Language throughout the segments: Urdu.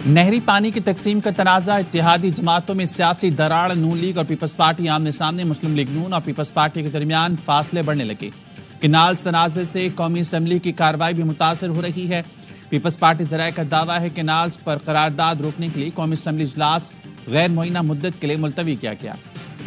نہری پانی کی تقسیم کا تنازع، اتحادی جماعتوں میں سیاسی دراڑ، نون لیگ اور پیپلز پارٹی آمنے سامنے، مسلم لیگ نون اور پیپلز پارٹی کے درمیان فاصلے بڑھنے لگے۔ کینالز تنازع سے قومی اسمبلی کی کارروائی بھی متاثر ہو رہی ہے۔ پیپلز پارٹی ذرائع کا دعویٰ ہے کہ کینالز پر قرارداد روکنے کے لیے قومی اسمبلی اجلاس غیر معینہ مدت کے لیے ملتوی کیا گیا۔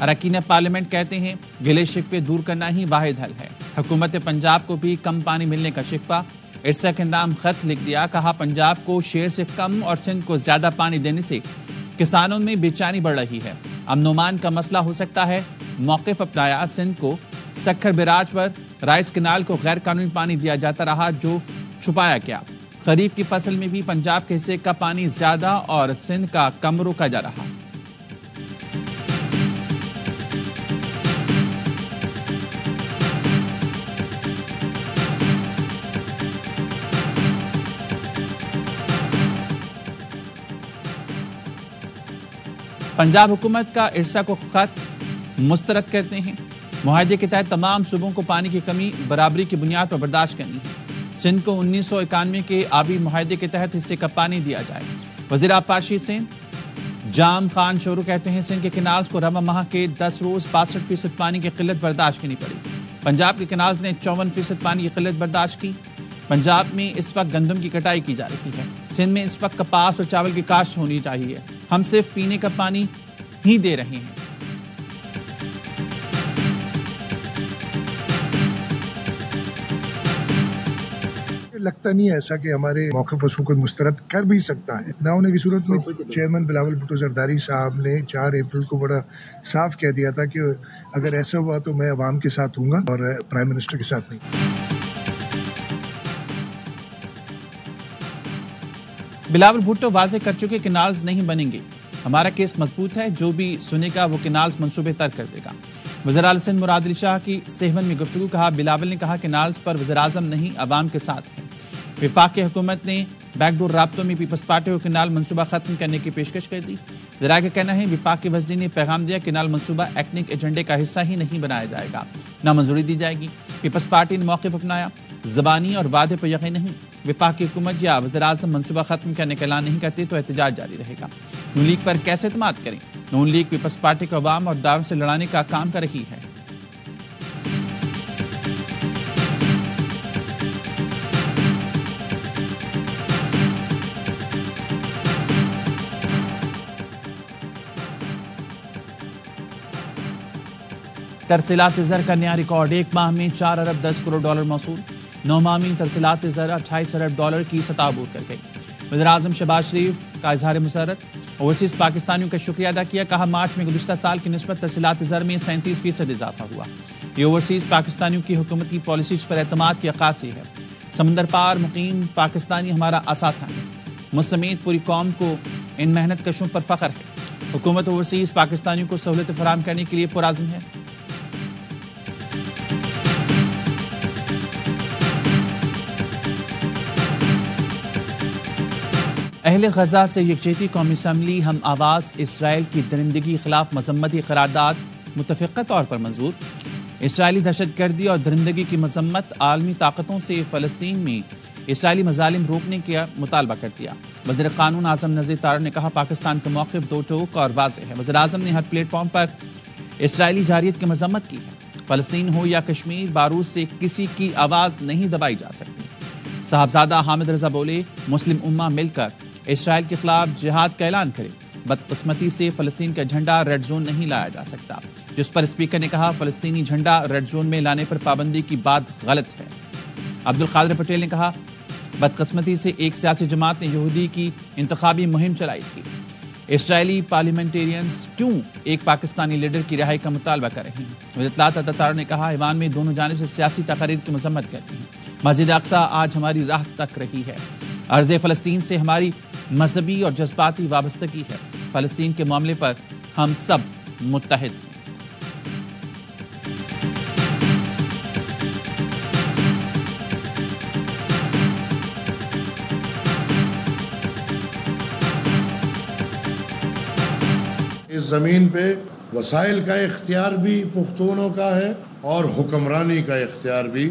اراکین پارلیمنٹ کہتے ہیں گلے شکوے دور کرنا ہی واحد حل ہے۔ حکومت پنجاب کو بھی کم پانی ملنے کا شکوہ، ارسا کے نام خط لکھ دیا، کہا پنجاب کو شیر سے کم اور سندھ کو زیادہ پانی دینے سے کسانوں میں بے چینی بڑھ رہی ہے۔ امن و امان کا مسئلہ ہو سکتا ہے، موقف اپنایا۔ سندھ کو سکھر بیراج پر رائس کینال کو غیر قانونی پانی دیا جاتا رہا جو چھپایا گیا۔ خریف کی فصل میں بھی پنجاب کے حصے کا پانی زیادہ اور سندھ کا کم روکا جا رہا۔ پنجاب حکومت کا ارسا کو خط مسترد کرتے ہیں۔ معاہدے کے تحت تمام صوبوں کو پانی کی کمی برابری کی بنیاد پر برداشت کرنی ہے۔ سندھ کو 1991 کے آبی معاہدے کے تحت حصے کا پانی دیا جائے۔ وزیر آبپاشی سندھ جام خان شورو کہتے ہیں سندھ کے کینالز کو رواں ماہ کے 10 روز 62% پانی کی قلت برداشت کرنی پڑی۔ پنجاب کے کینالز نے 54% پانی کی قلت برداشت کی۔ پنجاب میں اس وقت گندم کی کٹائی کی جا رہی ہے۔ سندھ میں اس وقت کپاس اور چاول کی کاشت ہونی چاہیے۔ ہم صرف پینے کا پانی ہی دے رہے ہیں۔ لگتا نہیں ہے ایسا کہ ہمارے موقف کو کوئی مسترد کر بھی سکتا ہے۔ نہ ہونے کی صورت میں چیئرمین بلاول بھٹو زرداری صاحب نے 4 اپریل کو بڑا صاف کہہ دیا تھا کہ اگر ایسا ہوا تو میں عوام کے ساتھ ہوں گا اور پرائم منسٹر کے ساتھ نہیں۔ بلاول بھٹو واضح کر چکے کینالز نہیں بنیں گے، ہمارا کیس مضبوط ہے، جو بھی سنے گا وہ کینالز منصوبے تر کر دے گا۔ وزیر اعلی سندھ مراد علی شاہ کی سیون میں گفتگو، کہا بلاول نے کہا کینالز پر وزیر اعظم نہیں عوام کے ساتھ ہے۔ وفاق کی حکومت نے بیک ڈور رابطوں میں پیپلز پارٹی کو کینال منصوبہ ختم کرنے کی پیشکش کر دی۔ ذرائع کا کہنا ہے وفاق کے وزیر نے پیغام دیا کینال منصوبہ ایکنک ایجنڈے کا حصہ ہی نہیں بنایا جائے گا، نہ منظوری دی جائے گی۔ پیپلز پارٹی نے موقف اپنایا، زبانی اور وعدے پر یقین نہیں۔ وفاق کی حکومت یا وزیر اعظم منصوبہ ختم کرنے کا اعلان نہیں کرتے تو احتجاج جاری رہے گا۔ نون لیگ پر کیسے اعتماد کریں؟ نون لیگ پیپلز پارٹی کو عوام اور داروں سے لڑانے کا کام کر رہی ہے۔ ترسیلات زر کا نیا ریکارڈ، ایک ماہ میں 4 ارب 10 کروڑ ڈالر موصول۔ 9 ماہ میں ترسیلات زر 28 ارب ڈالر کی سطح عبور کر گئی۔ وزیر اعظم شہباز شریف کا اظہار مسرت، اوورسیز پاکستانیوں کا شکریہ ادا کیا، کہا مارچ میں گزشتہ سال کی نسبت ترسیلات زر میں 37% اضافہ ہوا۔ یہ اوورسیز پاکستانیوں کی حکومتی پالیسیز پر اعتماد کی عکاسی ہے۔ سمندر پار مقیم پاکستانی ہمارا اثاثہ ہے، مجھ سمیت پوری قوم کو ان محنت کشوں پر فخر ہے۔ حکومت اوورسیز پاکستانیوں کو سہولتیں فراہم کرنے کے لیے پرعزم ہے۔ اہل غزہ سے یکجہتی، قومی اسمبلی ہم آواز اسرائیل کی درندگی خلاف مذمتی قرارداد متفقہ طور پر منظور۔ اسرائیلی دہشت گردی اور درندگی کی مذمت، عالمی طاقتوں سے فلسطین میں اسرائیلی مظالم روکنے کا مطالبہ کر دیا۔ وزیر قانون اعظم نذیر طارق نے کہا پاکستان کا موقف دو ٹوک اور واضح ہے۔ وزیر اعظم نے ہر پلیٹ فارم پر اسرائیلی جارحیت کی مذمت کی ہے۔ فلسطین ہو یا کشمیر، بارود سے کسی کی آواز نہیں دبائی جا سکتی۔ صاحبزادہ حامد رضا بولے مسلم امہ مل کر اسرائیل کے خلاف جہاد کا اعلان کرے۔ بدقسمتی سے فلسطین کا جھنڈا ریڈ زون نہیں لایا جا سکتا، جس پر اسپیکر نے کہا فلسطینی جھنڈا ریڈ زون میں لانے پر پابندی کی بات غلط ہے۔ عبدالقادر پٹیل نے کہا بدقسمتی سے ایک سیاسی جماعت نے یہودی کی انتخابی مہم چلائی تھی۔ اسرائیلی پارلیمنٹیرینز کیوں ایک پاکستانی لیڈر کی رہائی کا مطالبہ کر رہے ہیں؟ وزیر اطلاعات عطا نے کہا ایوان میں دونوں جانب سے سیاسی تقاریر کی مذمت کرتی ہیں۔ مسجد اقصی آج ہماری راہ تک رہی ہے۔ عرض فلسطین سے ہماری مذہبی اور جذباتی وابستگی ہے۔ فلسطین کے معاملے پر ہم سب متحد ہیں۔ اس زمین پہ وسائل کا اختیار بھی پختونوں کا ہے اور حکمرانی کا اختیار بھی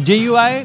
JUI,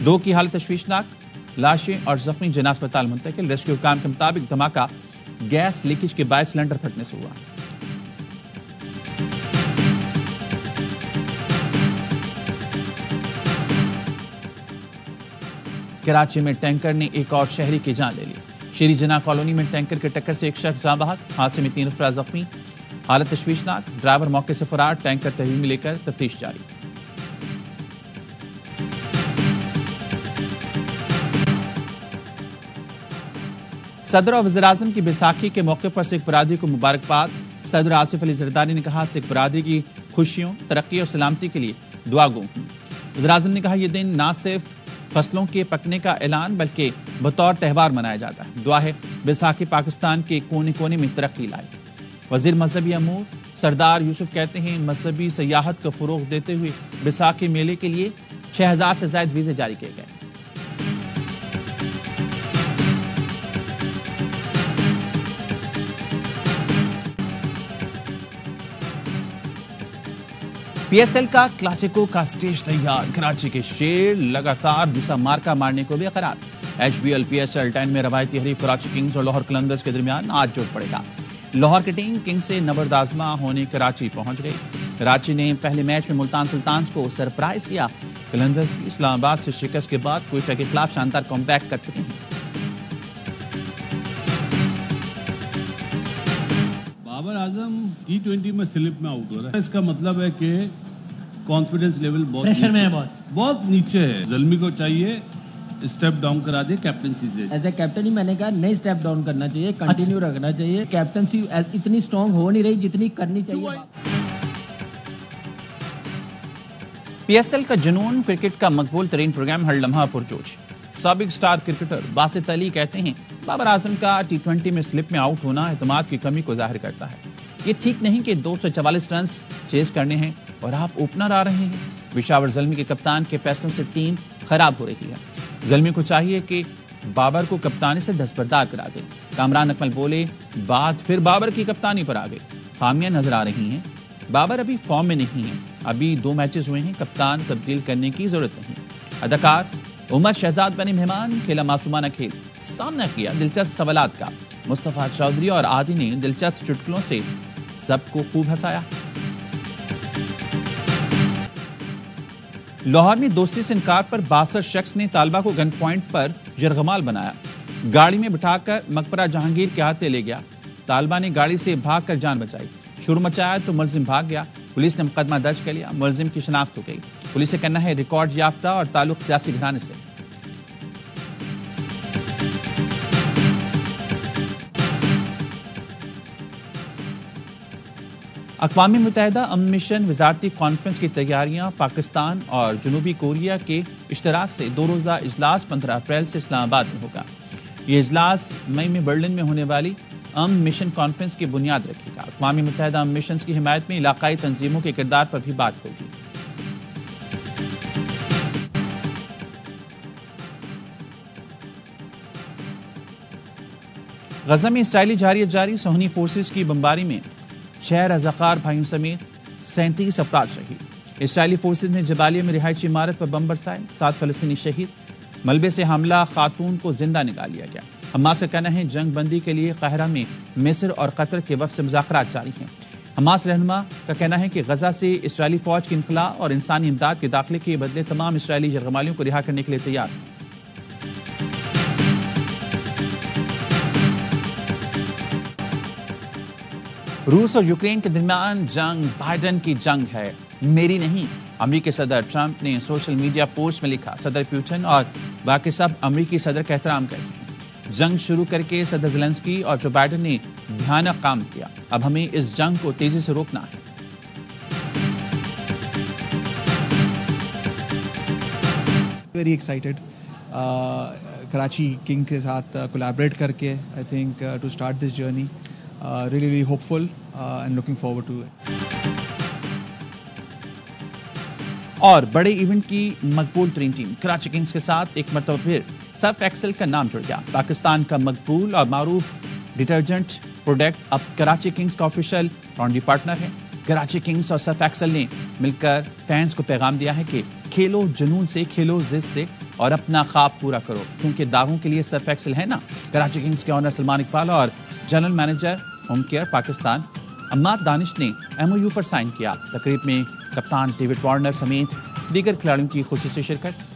2 کی حالت تشویشناک، لاشیں اور زخمی جناح اسپتال منتقل۔ ریسکیو حکام کے مطابق دھماکہ گیس لیکیج کے باعث سلنڈر پھٹنے سے ہوا۔ کراچی میں ٹینکر نے ایک اور شہری کی جان لے لی۔ شیری جناح کالونی میں ٹینکر کے ٹکر سے ایک شخص جاں بحق، حادثے میں 3 افراد زخمی، حالت تشویشناک، ڈرائیور موقع سے فرار، ٹینکر تحویل میں لے کر تفتیش جاری۔ صدر اور وزیراعظم کی بیساکھی کے موقع پر سکھ برادری کو مبارکباد۔ صدر آصف علی زرداری نے کہا سکھ برادری کی خوشیوں، ترقی اور سلامتی کے لیے دعا گو ہوں۔ وزیراعظم نے کہا یہ دن نہ صرف فصلوں کے پکنے کا اعلان بلکہ بطور تہوار منایا جاتا ہے۔ دعا ہے بیساکھی پاکستان کے کونے کونے میں ترقی لائے۔ وزیر مذہبی امور سردار یوسف کہتے ہیں مذہبی سیاحت کو فروغ دیتے ہوئے بیساکھی میلے کے لیے 6000 سے زائد ویزے جاری کیے گئے۔ پی ایس ایل کا کلاسیکو کا سٹیج تیار، کراچی کے شیر لگاتار دوسرا مارکا مارنے کو بھی قرار۔ ایچ بی ایل PSL 10 میں روایتی حریف کراچی کنگز اور لاہور قلندرز کے درمیان آج جوڑ پڑے گا۔ لاہور کی ٹیم کنگز سے نبرد آزما ہونے کراچی پہنچ گئی۔ کراچی نے پہلے میچ میں ملتان سلطانز کو سرپرائز کیا۔ قلندرز بھی اسلام آباد سے شکست کے بعد کوئٹہ کے خلاف شاندار کم بیک کر چکے ہیں۔ بابر اعظم T20 میں سلپ میں آؤٹ ہو رہا ہے، اس کا مطلب ہے کہ کانفیڈنس لیول بہت نیچے ہے۔ زلمی کو چاہیے اسٹیپ ڈاؤن کرا دے، کیپٹنسی سے ایز اے کیپٹن ہی میں نے کہا نہیں اسٹیپ ڈاؤن کرنا چاہیے، کنٹینیو رکھنا چاہیے۔ کیپٹنسی اتنی اسٹرانگ ہو نہیں رہی جتنی کرنی چاہیے۔ PSL کا جنون کرکٹ کا مقبول ترین پروگرام ہر لمحہ پرجوش۔ سابق سٹار کرکٹر باسط علی کہتے ہیں بابر اعظم کا T20 میں سلپ میں آؤٹ ہونا اعتماد کی کمی کو ظاہر کرتا ہے۔ یہ ٹھیک نہیں کہ 244 رنز چیز کرنے ہیں اور آپ اوپنر آ رہے ہیں۔ پشاور زلمی کے کپتان کے فیصلوں سے ٹیم خراب ہو رہی ہے۔ زلمی کو چاہیے کہ بابر کو کپتانی سے دستبردار کرا دے۔ کامران اکمل بولے بات پھر بابر کی کپتانی پر آ گئی۔ خامیاں نظر آ رہی ہیں، بابر ابھی فارم میں نہیں ہیں، ابھی 2 میچز ہوئے ہیں، کپتان تبدیل کرنے کی ضرورت نہیں۔ اداکار عمر شہزاد بنے مہمان، کھیلا معصومانہ کھیل، سامنا کیا دلچسپ سوالات کا۔ مصطفیٰ چودھری اور عادی نے دلچسپ چٹکلوں سے سب کو خوب ہنسایا۔ لاہور میں دوستی سے انکار پر 62 شخص نے طالبہ کو گن پوائنٹ پر یرغمال بنایا، گاڑی میں بٹھا کر مقبرہ جہانگیر کے ہاتھ لے گیا۔ طالبہ نے گاڑی سے بھاگ کر جان بچائی، شور مچایا تو ملزم بھاگ گیا۔ پولیس نے مقدمہ درج کر لیا، ملزم کی شناخت ہو گئی۔ پولیس کا کہنا ہے ریکارڈ یافتہ اور تعلق سیاسی گھرانے سے۔ اقوام متحدہ امن مشن وزارتی کانفرنس کی تیاریاں، پاکستان اور جنوبی کوریا کے اشتراک سے 2 روزہ اجلاس 15 اپریل سے اسلام آباد میں ہوگا۔ یہ اجلاس مئی میں برلن میں ہونے والی امن مشن کانفرنس کی بنیاد رکھے گا۔ اقوام متحدہ امن مشنز کی حمایت میں علاقائی تنظیموں کے کردار پر بھی بات ہوگی۔ غزہ میں اسرائیلی جاری صہیونی فورسز کی بمباری میں 6 رضاکار بھائیوں سمیت 37 افراد شہید۔ اسرائیلی فورسز نے جبالیہ میں رہائشی عمارت پر بم برسائے، 7 فلسطینی شہید۔ ملبے سے حاملہ خاتون کو زندہ نکال لیا گیا۔ حماس کا کہنا ہے جنگ بندی کے لیے قاہرہ میں مصر اور قطر کے وفد سے مذاکرات جاری ہیں۔ حماس رہنما کا کہنا ہے کہ غزہ سے اسرائیلی فوج کی انخلاء اور انسانی امداد کے داخلے کے بدلے تمام اسرائیلی یرغمالیوں کو رہا کرنے کے لیے تیار ہیں۔ روس اور یوکرین کے درمیان جنگ بائیڈن کی جنگ ہے، میری نہیں۔ امریکی صدر ٹرمپ نے سوشل میڈیا پوسٹ میں لکھا صدر پیوٹن اور باقی سب امریکی صدر کا احترام کرتے ہیں۔ جنگ شروع کر کے صدر زیلنسکی اور جو بائیڈن نے بھیانک کام کیا، اب ہمیں اس جنگ کو تیزی سے روکنا ہے۔ ویری ایکسائٹیڈ کراچی کنگ کے ساتھ کولیبریٹ کر کے I think to start this journey really hopeful and looking forward to it. اور بڑے ایونٹ کی مقبول ترین ٹیم کراچی کنگز کے ساتھ ایک مرتبہ پھر سرف ایکسل کا نام جڑ گیا۔ پاکستان کا مقبول اور معروف ڈٹرجنٹ پروڈکٹ اب کراچی کنگز کا آفیشیل لانڈری پارٹنر ہے۔ کراچی کنگز اور سرف ایکسل نے مل کر فینس کو پیغام دیا ہے کہ کھیلو جنون سے، کھیلو ضد سے اور اپنا خواب پورا کرو، کیونکہ داغوں کے لیے سرف ایکسل ہے نا۔ کراچی کنگز کے آنر سلمان اقبال اور general manager Home Care Pakistan Imad Danish نے MOU پر سائن کیا۔ تقریب میں کپتان ڈیوڈ وارنر سمیت دیگر کھلاڑیوں کی خصوصی شرکت۔